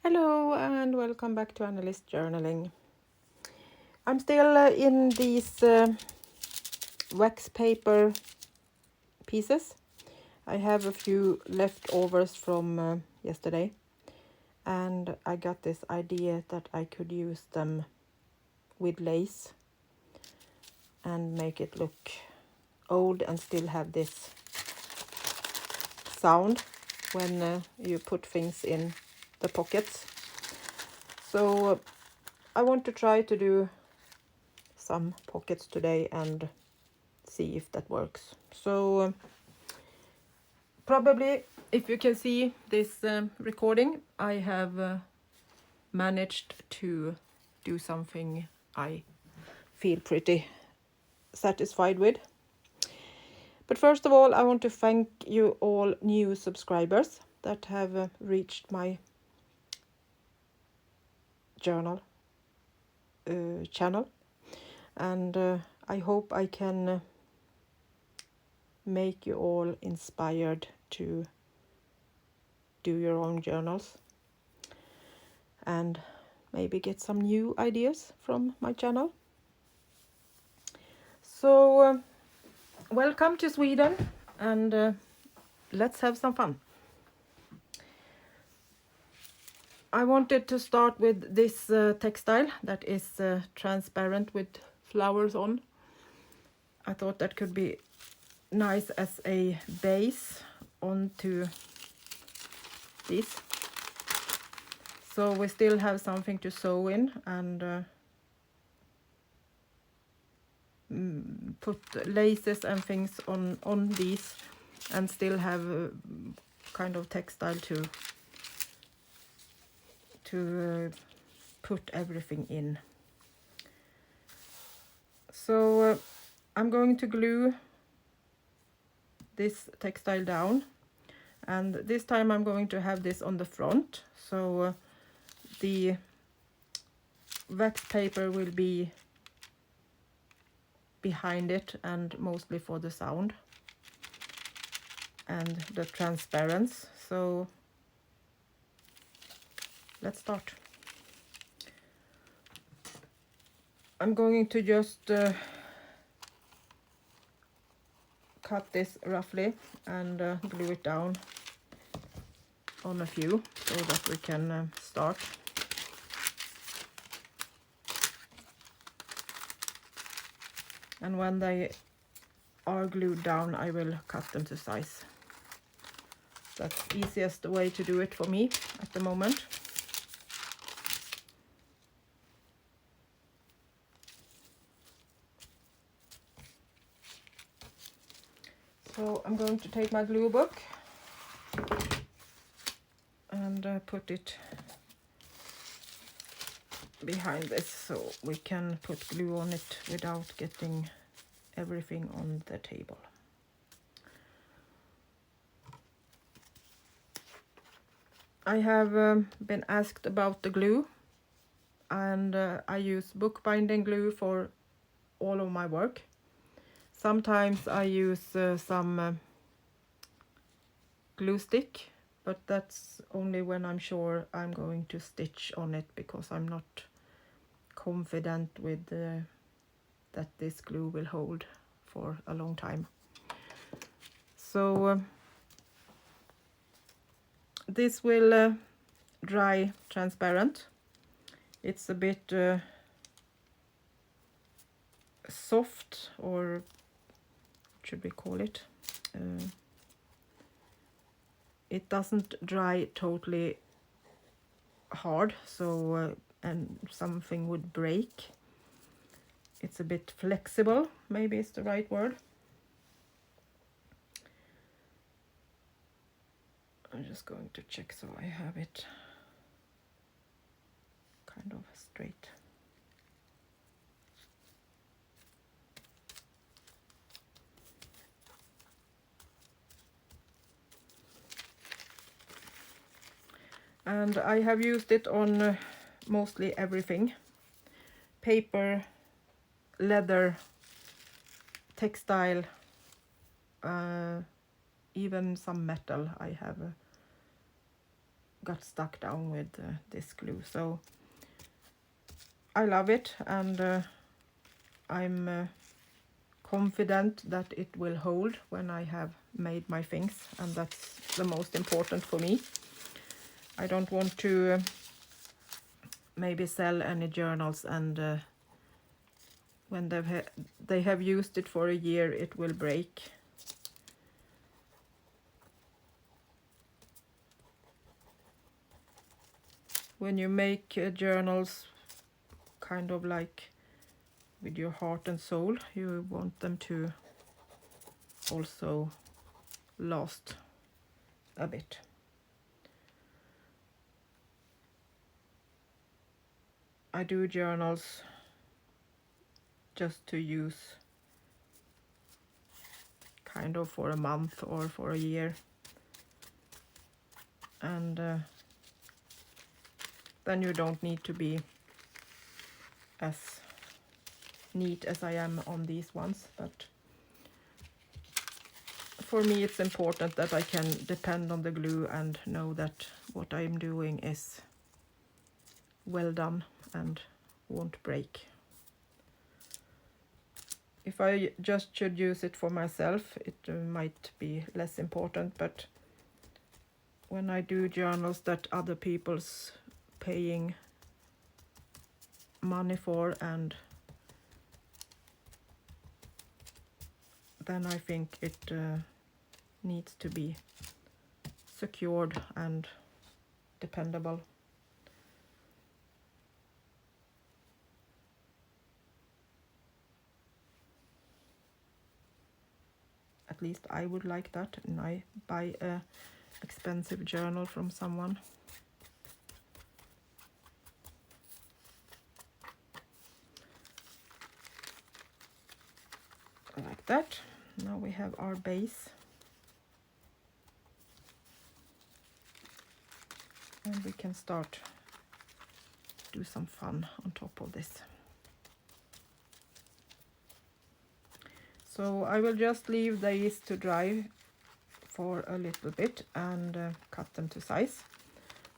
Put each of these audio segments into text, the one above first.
Hello and welcome back to Analyst Journaling. I'm still in these wax paper pieces. I have a few leftovers from yesterday, and I got this idea that I could use them with lace and make it look old and still have this sound when you put things in the pockets. So I want to try to do some pockets today and see if that works. So probably, if you can see this recording, I have managed to do something I feel pretty satisfied with. But first of all, I want to thank you all new subscribers that have reached my journal channel, and I hope I can make you all inspired to do your own journals and maybe get some new ideas from my channel. So welcome to Sweden, and let's have some fun. I wanted to start with this textile that is transparent with flowers on. I thought that could be nice as a base onto this. So we still have something to sew in and put laces and things on these, and still have kind of textile to put everything in. So I'm going to glue this textile down, and this time I'm going to have this on the front, so the wax paper will be behind it and mostly for the sound and the transparency. So let's start. I'm going to just cut this roughly and glue it down on a few so that we can start. And when they are glued down, I will cut them to size. That's the easiest way to do it for me at the moment. So I'm going to take my glue book and put it behind this so we can put glue on it without getting everything on the table. I have been asked about the glue, and I use bookbinding glue for all of my work. Sometimes I use some glue stick, but that's only when I'm sure I'm going to stitch on it, because I'm not confident with that this glue will hold for a long time. So this will dry transparent. It's a bit soft, or what should we call it? It doesn't dry totally hard, so and something would break. It's a bit flexible, maybe is the right word. I'm just going to check so I have it kind of straight. And I have used it on mostly everything: paper, leather, textile, even some metal I have got stuck down with this glue. So I love it, and I'm confident that it will hold when I have made my things, and that's the most important for me. I don't want to maybe sell any journals, and when they have used it for a year, it will break. When you make journals kind of like with your heart and soul, you want them to also last a bit. I do journals just to use kind of for a month or for a year, and then you don't need to be as neat as I am on these ones, but for me it's important that I can depend on the glue and know that what I'm doing is well done and won't break. If I just should use it for myself, it might be less important, but when I do journals that other people's paying money for, and then I think it needs to be secured and dependable. At least I would like that, and I buy a expensive journal from someone. Like that. Now we have our base, and we can start do some fun on top of this. So I will just leave these to dry for a little bit and cut them to size,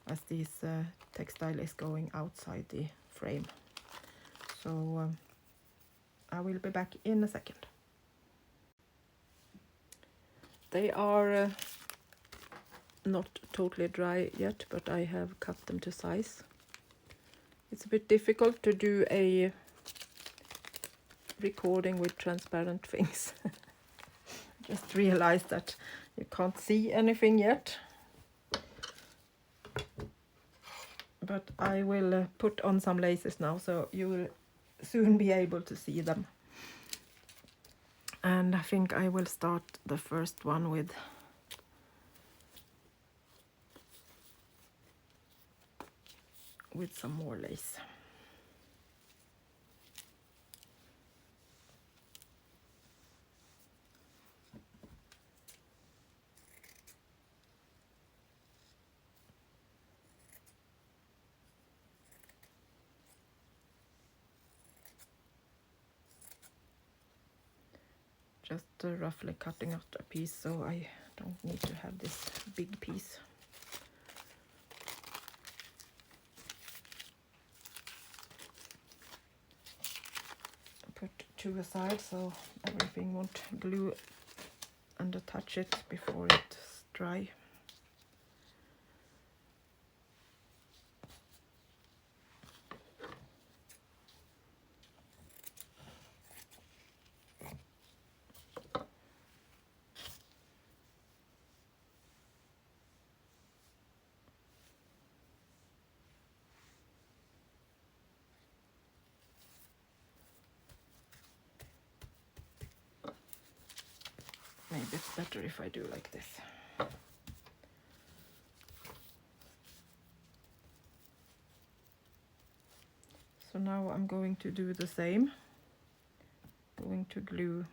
as this textile is going outside the frame. So I will be back in a second. They are not totally dry yet, but I have cut them to size. It's a bit difficult to do a recording with transparent things. Just realized that you can't see anything yet, but I will put on some laces now, so you will soon be able to see them. And I think I will start the first one with some more lace. Just roughly cutting out a piece, so I don't need to have this big piece. Put two aside so everything won't glue and attach it before it's dry. Maybe it's better if I do like this. So now I'm going to do the same. Going to glue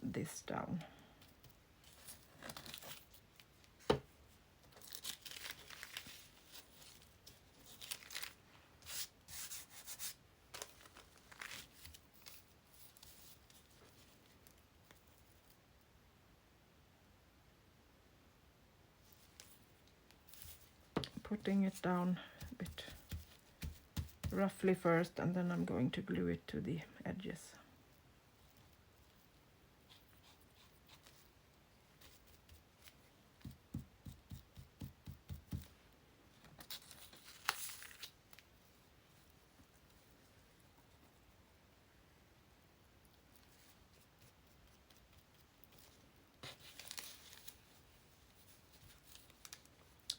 this down. putting it down a bit roughly first, and then I'm going to glue it to the edges.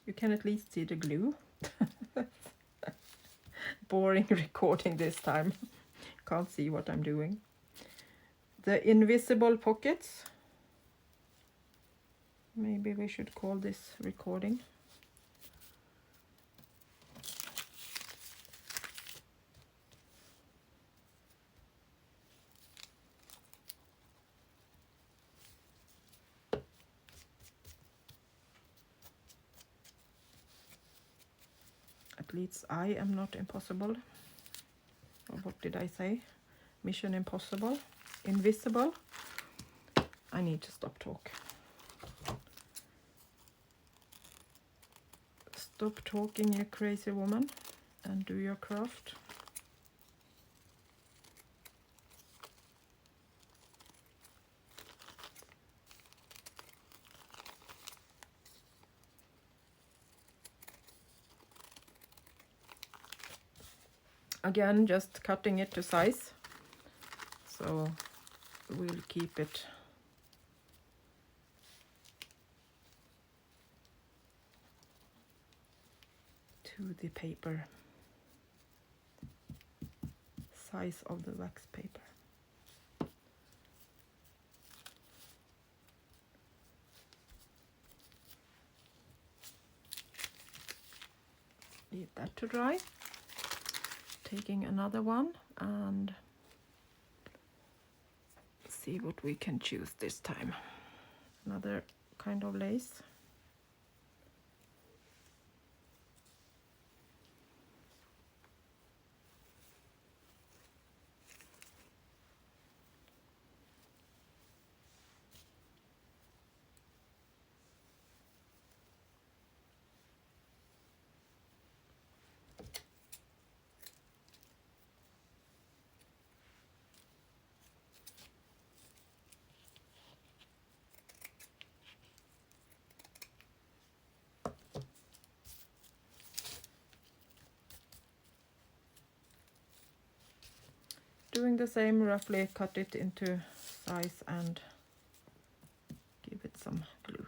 You can at least see the glue. Boring recording this time. Can't see what I'm doing. The invisible pockets. Maybe we should call this recording. At least I am not impossible. Or what did I say? Mission impossible. Invisible. I need to stop talk. Stop talking, you crazy woman, and do your craft. Again, just cutting it to size, so we'll keep it to the paper size of the wax paper. Leave that to dry. Taking another one and see what we can choose this time. Another kind of lace. Doing the same, roughly cut it into size and give it some glue.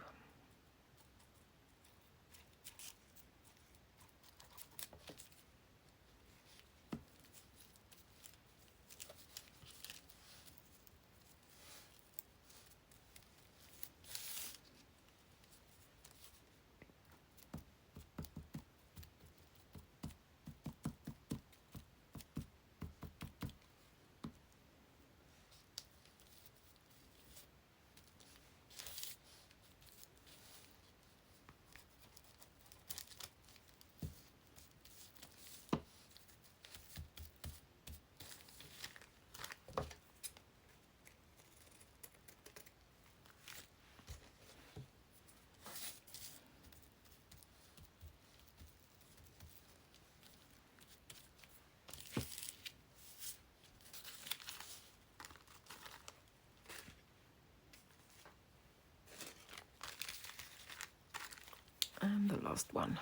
And the last one.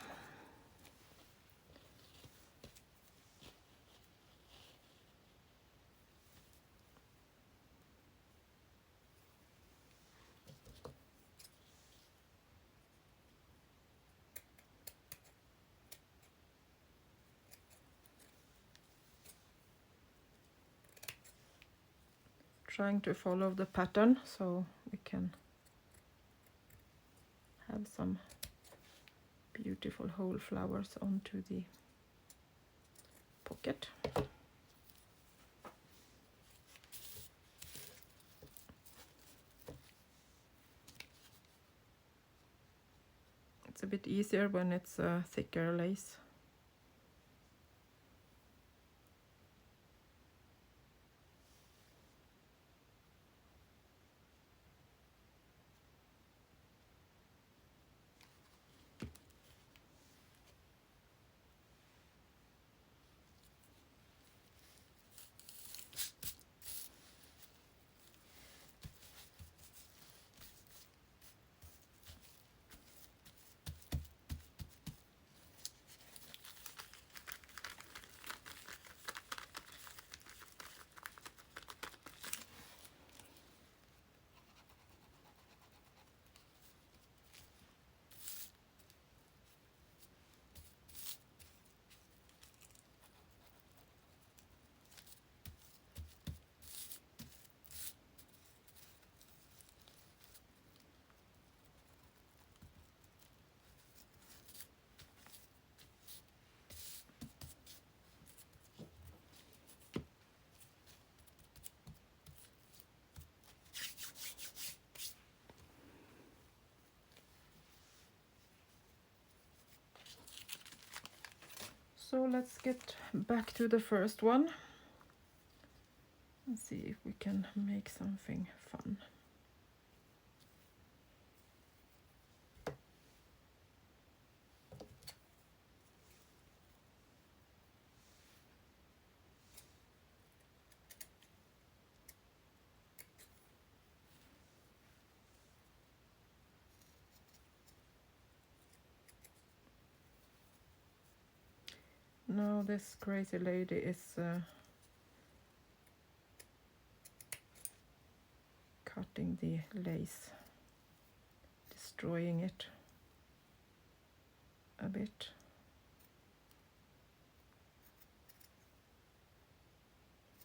Trying to follow the pattern so we can have some beautiful whole flowers onto the pocket. It's a bit easier when it's a thicker lace. So let's get back to the first one and see if we can make something fun. Now this crazy lady is cutting the lace, destroying it a bit.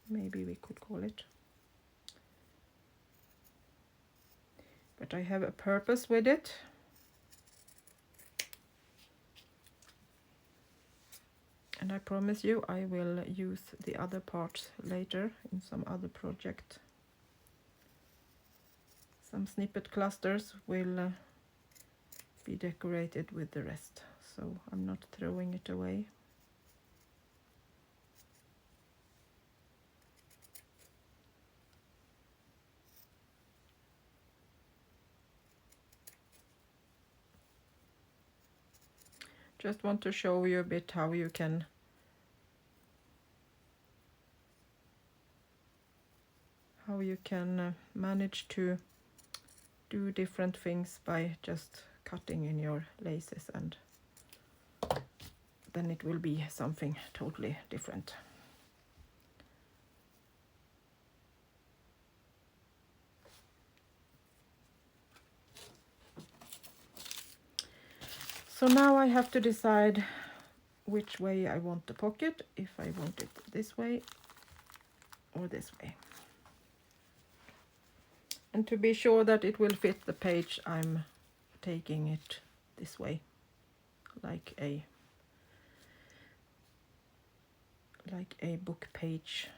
Maybe we could call it. But I have a purpose with it. And I promise you I will use the other parts later in some other project. Some snippet clusters will be decorated with the rest, so I'm not throwing it away. Just want to show you a bit how you can manage to do different things by just cutting in your laces, and then it will be something totally different. So now I have to decide which way I want the pocket, if I want it this way or this way. And to be sure that it will fit the page, I'm taking it this way, like a book page.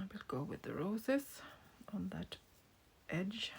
I will go with the roses on that edge.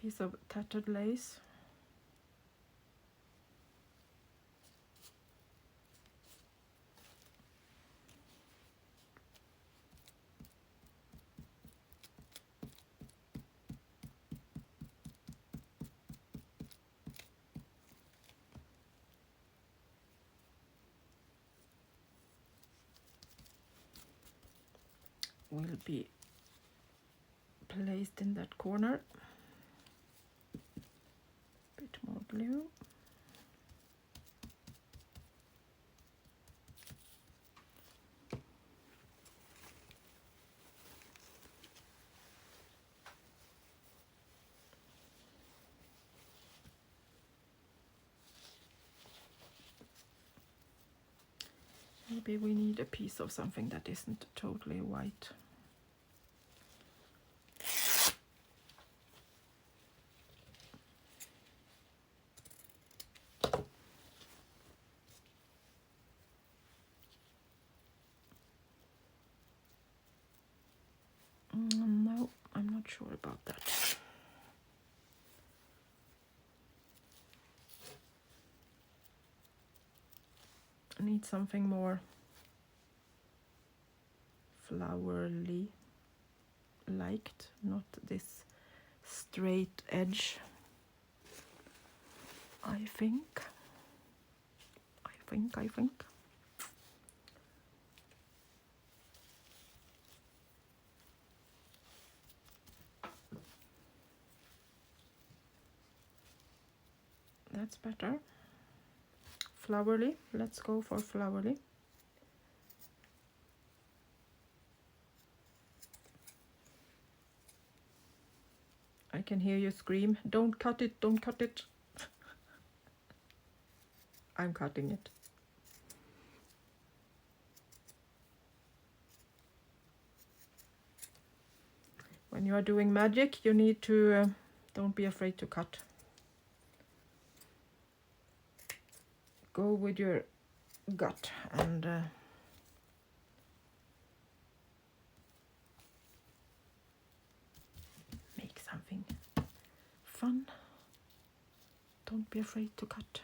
Piece of tattered lace. Will be placed in that corner. Bit more blue. Maybe we need a piece of something that isn't totally white. No, I'm not sure about that. I need something more flowery liked, not this straight edge. I think. That's better. Flowery, let's go for flowery. I can hear you scream, don't cut it, don't cut it. I'm cutting it. When you are doing magic, you need to, don't be afraid to cut. Go with your gut and make something fun. Don't be afraid to cut.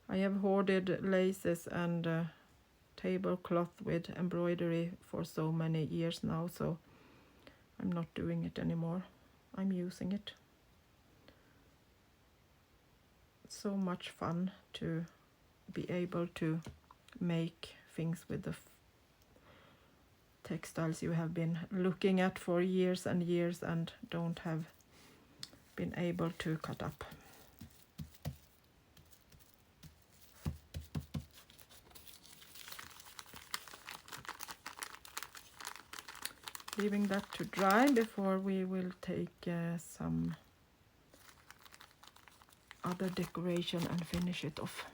I have hoarded laces and tablecloth with embroidery for so many years now, so I'm not doing it anymore. I'm using it. It's so much fun to be able to make things with the textiles you have been looking at for years and years and don't have been able to cut up. Leaving that to dry before we will take some other decoration and finish it off.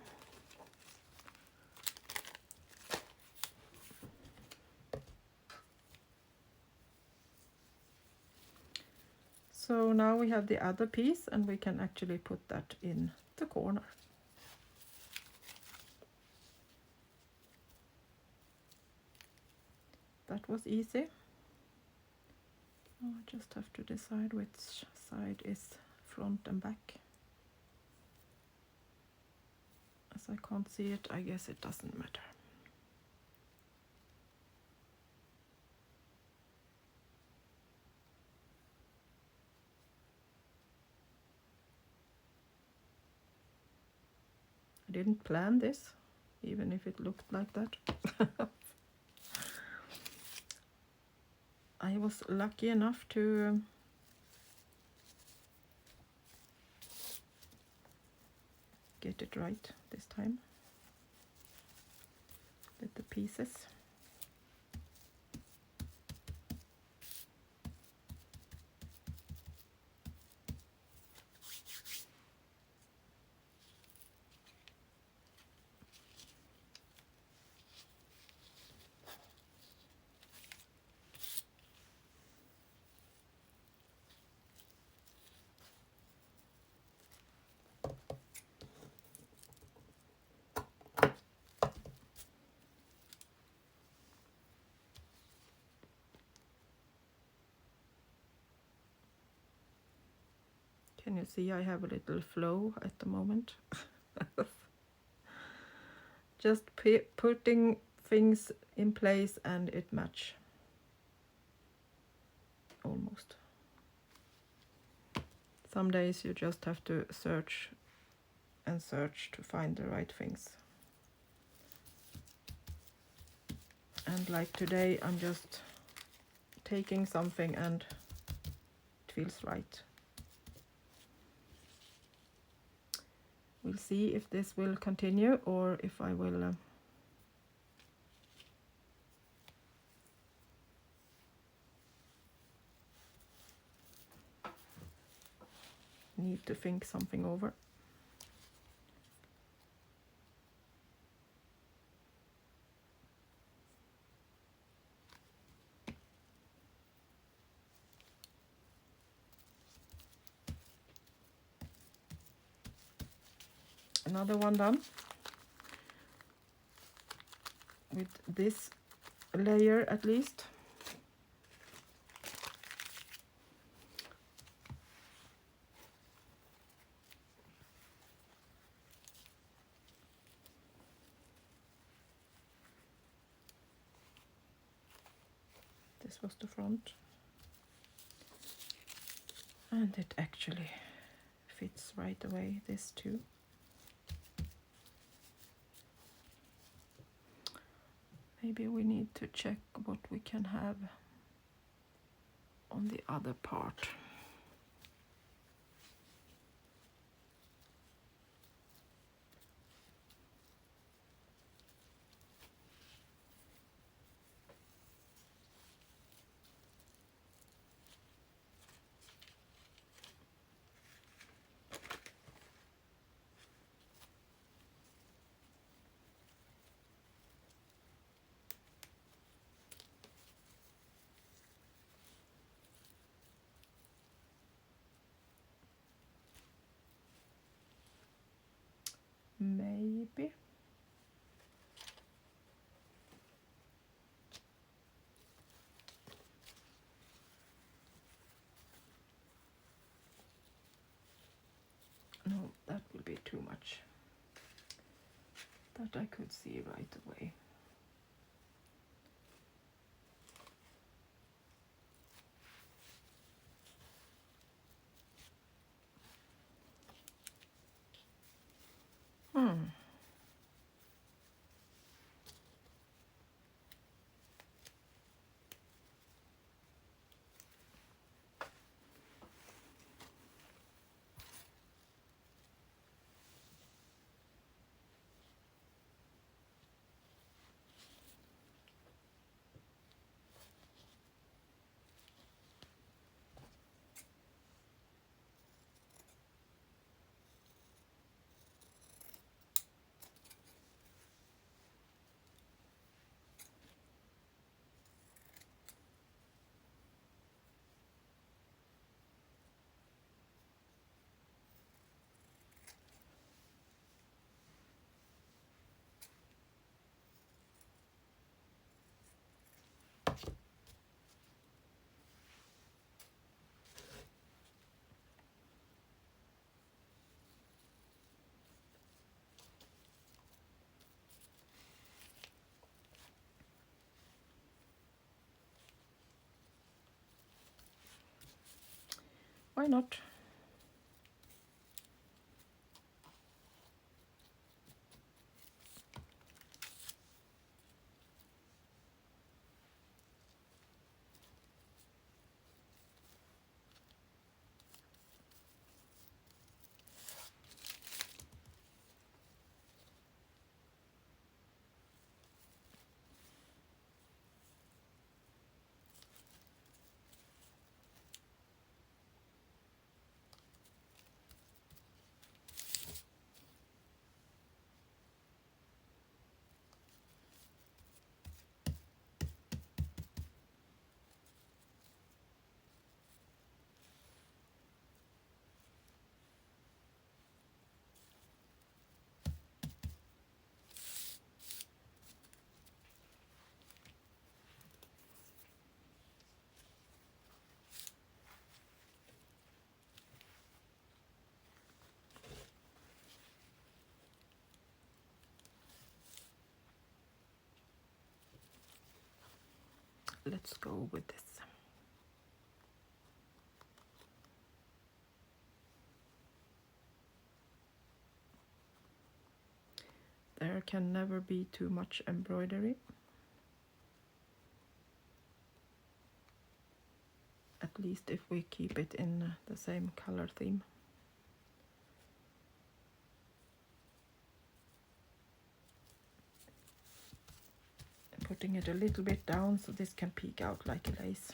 So now we have the other piece and we can actually put that in the corner. That was easy. I just have to decide which side is front and back. As I can't see it, I guess it doesn't matter. I didn't plan this, even if it looked like that. I was lucky enough to get it right this time with the pieces. Can you see I have a little flow at the moment? Just putting things in place and it match. Almost. Some days you just have to search and search to find the right things. And like today, I'm just taking something and it feels right. We'll see if this will continue or if I will need to think something over. Another one done with this layer at least. This was the front, and it actually fits right away, this too. Maybe we need to check what we can have on the other part. Maybe. No, that will be too much. That I could see right away. Why not? Let's go with this. There can never be too much embroidery. At least if we keep it in the same color theme. Putting it a little bit down so this can peek out like a lace.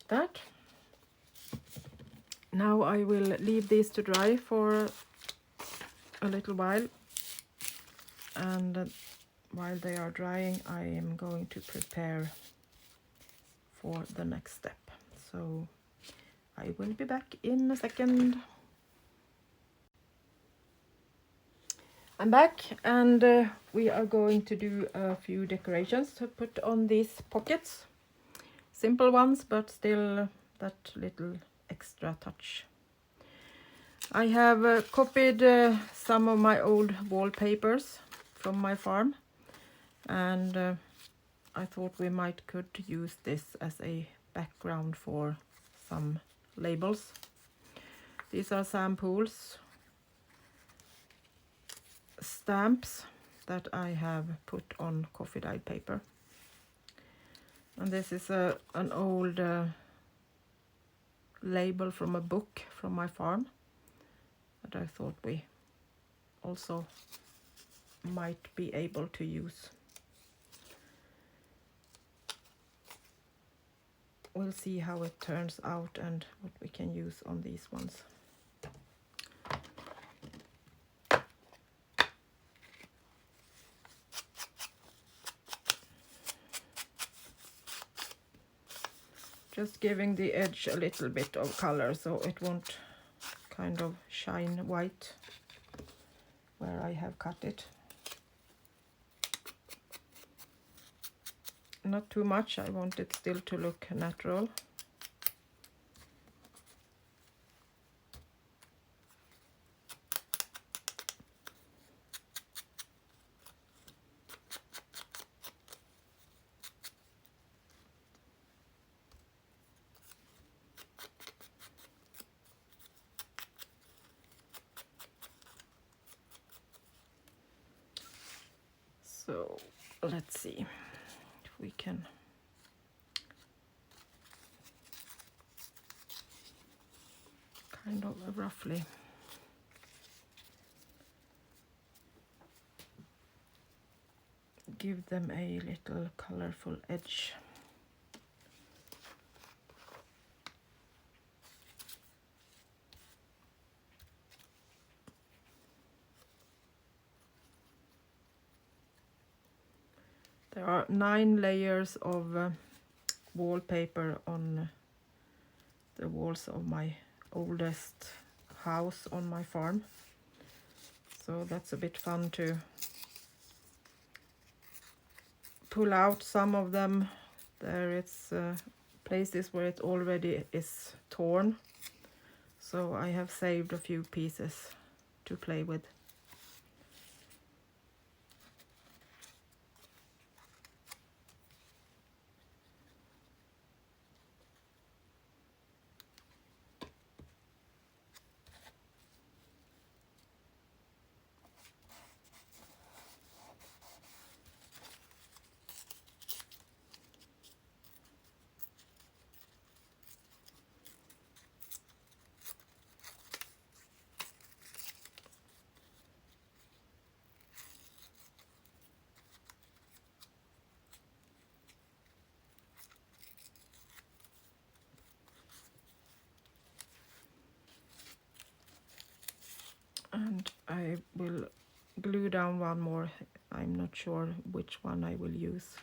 That. Now I will leave these to dry for a little while, and while they are drying I am going to prepare for the next step. So I will be back in a second. I'm back, and we are going to do a few decorations to put on these pockets. Simple ones, but still that little extra touch. I have copied some of my old wallpapers from my farm, and I thought we could use this as a background for some labels. These are samples, stamps that I have put on coffee dyed paper. And this is an old label from a book from my farm that I thought we also might be able to use. We'll see how it turns out and what we can use on these ones. Just giving the edge a little bit of color so it won't kind of shine white where I have cut it. Not too much, I want it still to look natural. So let's see if we can kind of roughly give them a little colorful edge. There are 9 layers of wallpaper on the walls of my oldest house on my farm. So that's a bit fun to pull out some of them. There it's places where it already is torn. So I have saved a few pieces to play with. And I will glue down one more. I'm not sure which one I will use.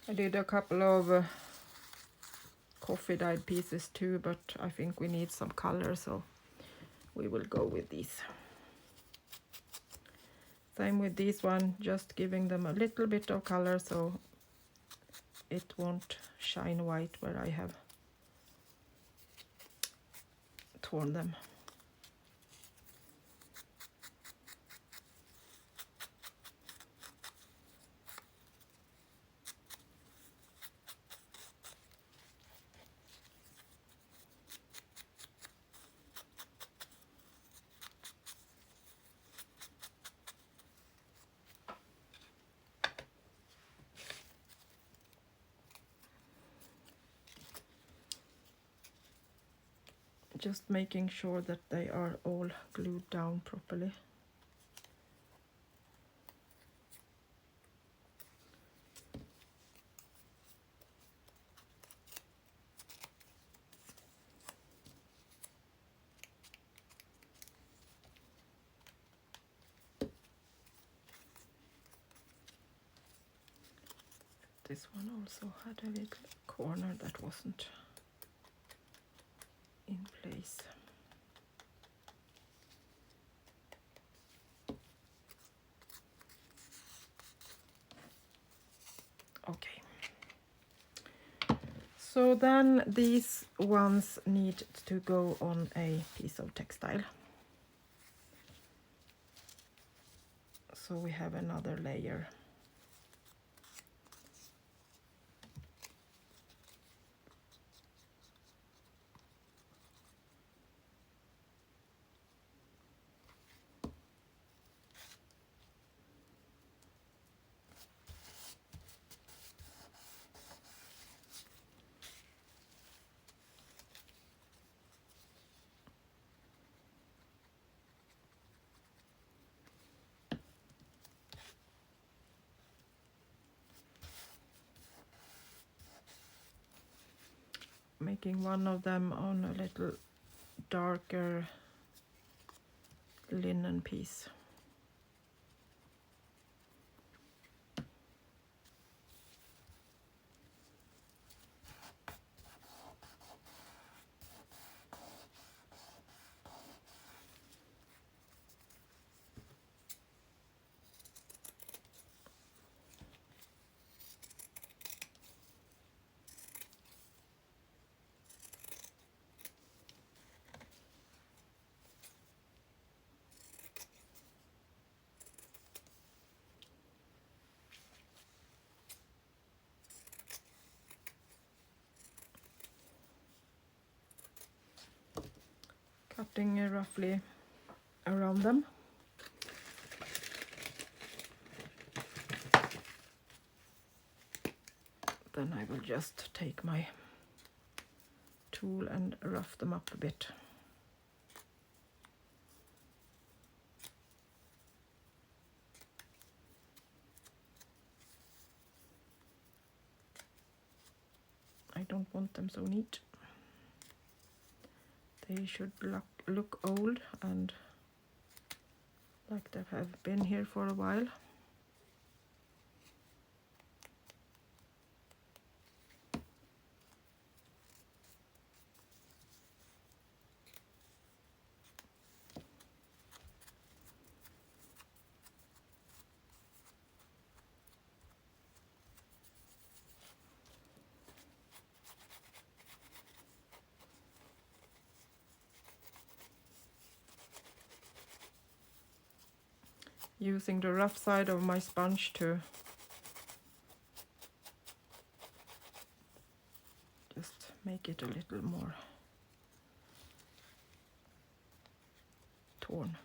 I did a couple of coffee dyed pieces too, but I think we need some color, so we will go with these. Same with this one, just giving them a little bit of color so it won't shine white where I have torn them. Just making sure that they are all glued down properly. This one also had a little corner that wasn't in place. Okay. So then these ones need to go on a piece of textile. So we have another layer. Making one of them on a little darker linen piece. Cutting roughly around them. Then I will just take my tool and rough them up a bit. I don't want them so neat. They should look old and like they have been here for a while. Using the rough side of my sponge to just make it a little more torn.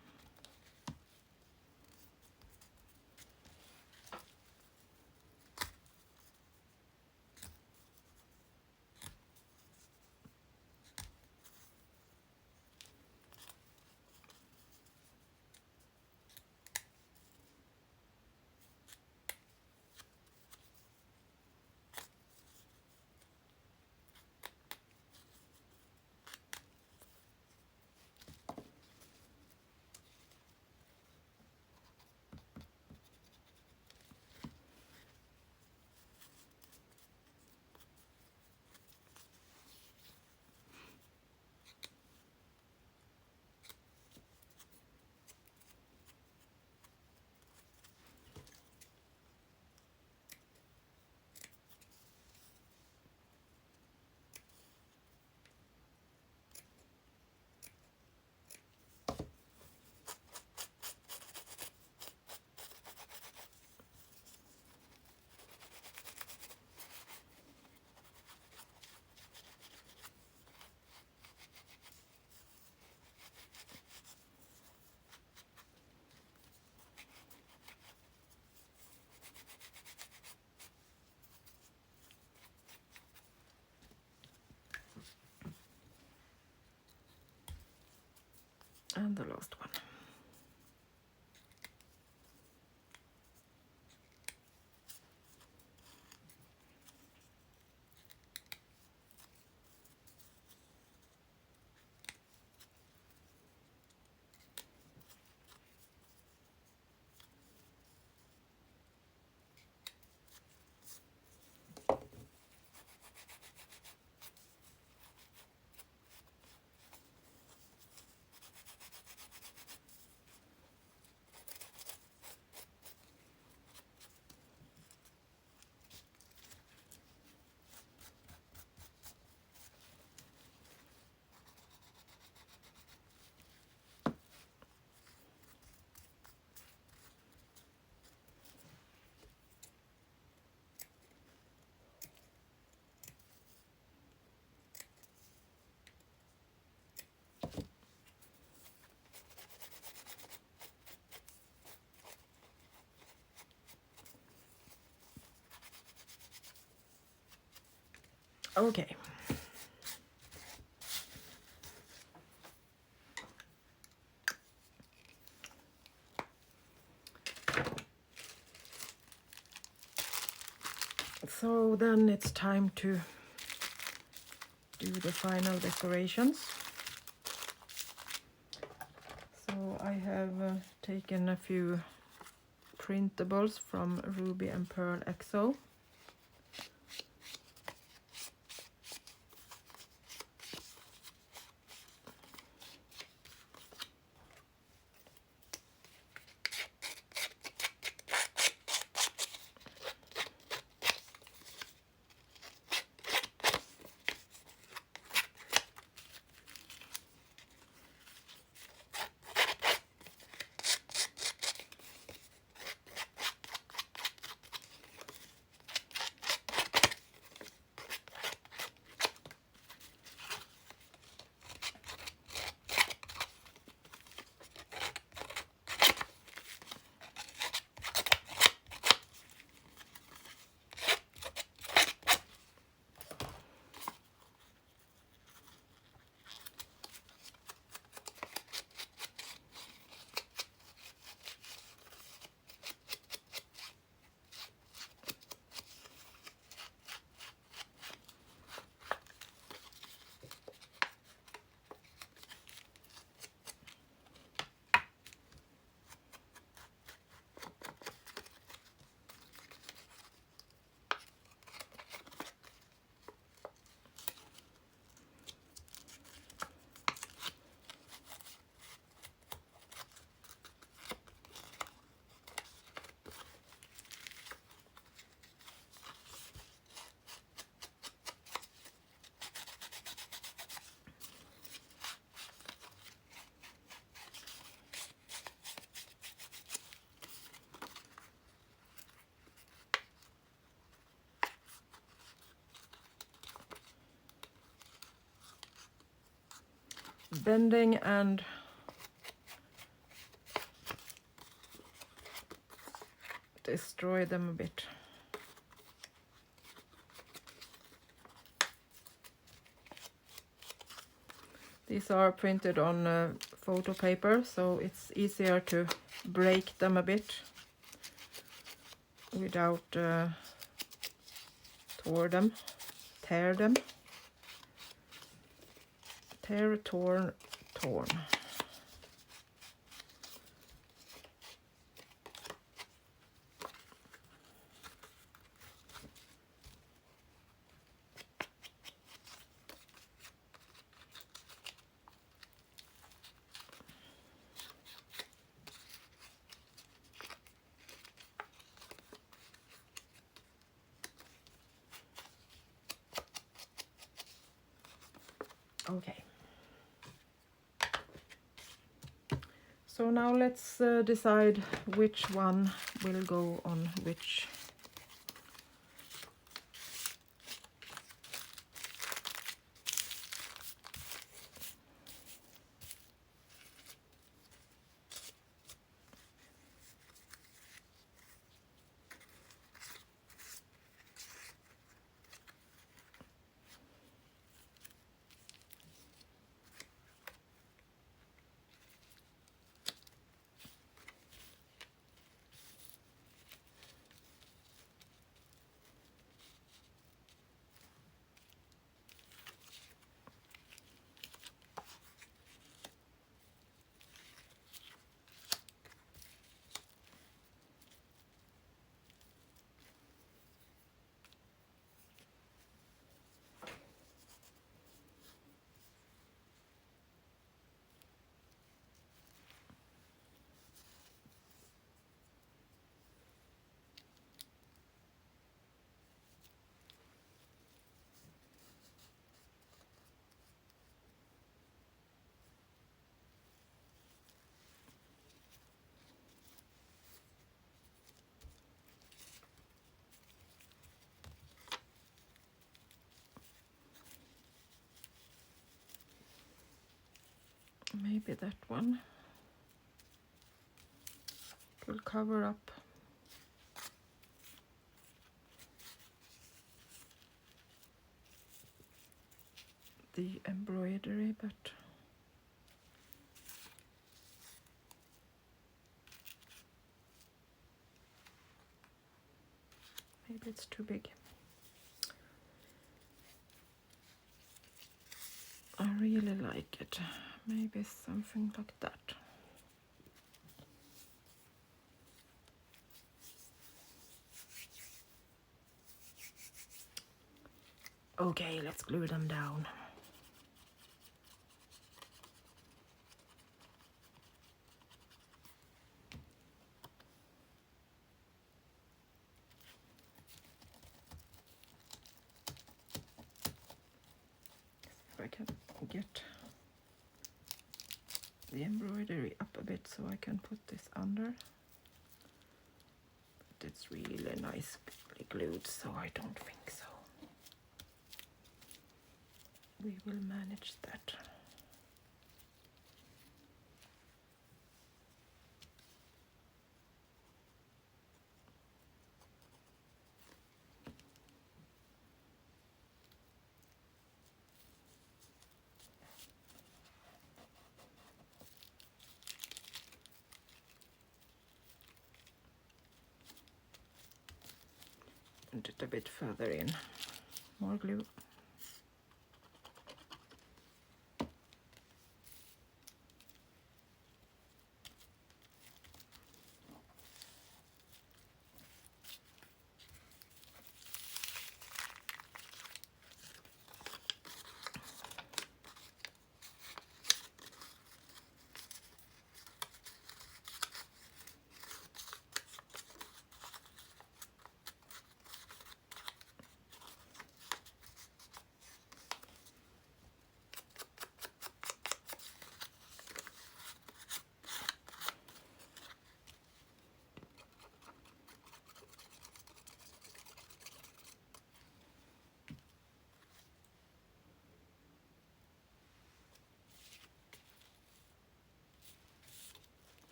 And the last one. Okay. So then it's time to do the final decorations. So I have taken a few printables from Ruby and Pearl XO. Bending and destroy them a bit. These are printed on photo paper, so it's easier to break them a bit without tear them. Tear, torn. Okay. So now let's decide which one will go on which. Maybe that one will cover up the embroidery, but maybe it's too big. I really like it. Maybe something like that. Okay, let's glue them down. If I can get the embroidery up a bit so I can put this under. But it's really nicely glued, so I don't think so. We will manage that. And it a bit further in. More glue.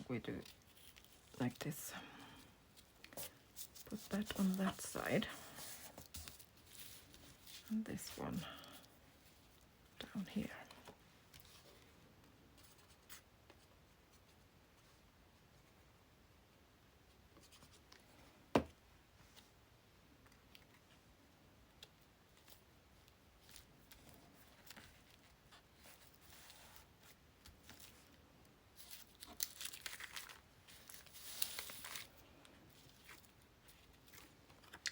We do like this. Put that on that side. And this one down here.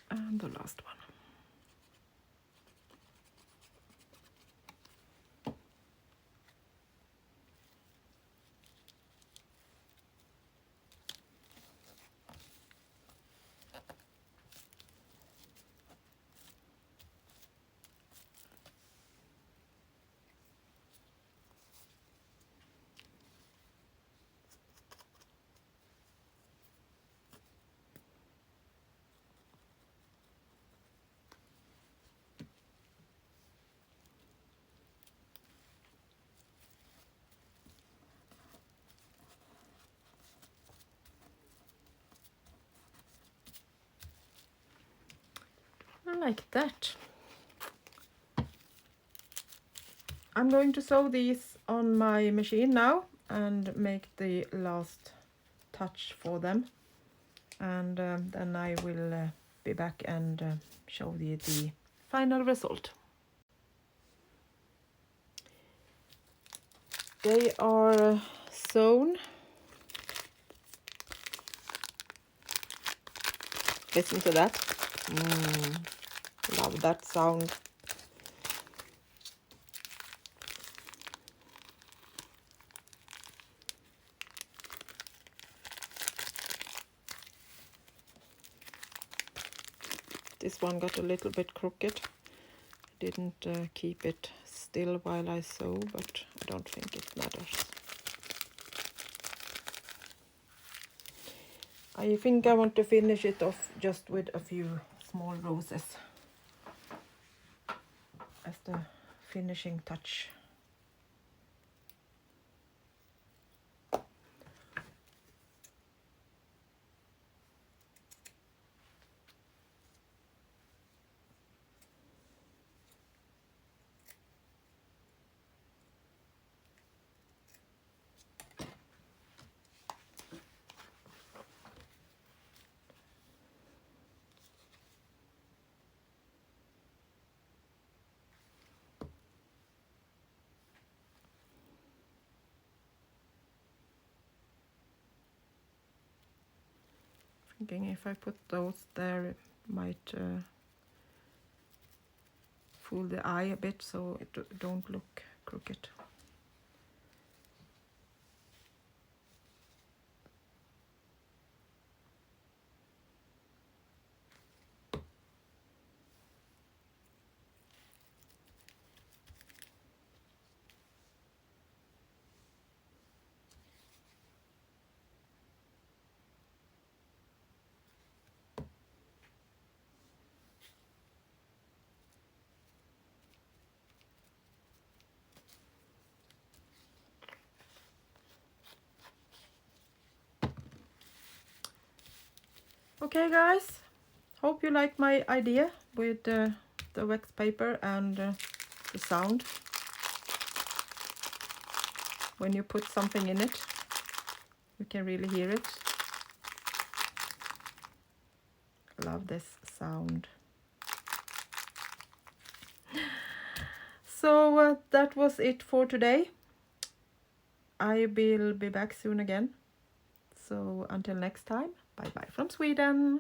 And the last one. Like that. I'm going to sew these on my machine now and make the last touch for them, and then I will be back and show you the final result. They are sewn. Listen to that. Love that sound. This one got a little bit crooked. Didn't keep it still while I sew, but I don't think it matters. I think I want to finish it off just with a few small roses as the finishing touch. Thinking if I put those there, it might fool the eye a bit, so it don't look crooked. Okay guys, hope you like my idea with the wax paper and the sound when you put something in it. You can really hear it. Love this sound. So that was it for today. I will be back soon again. So until next time, bye bye from Sweden.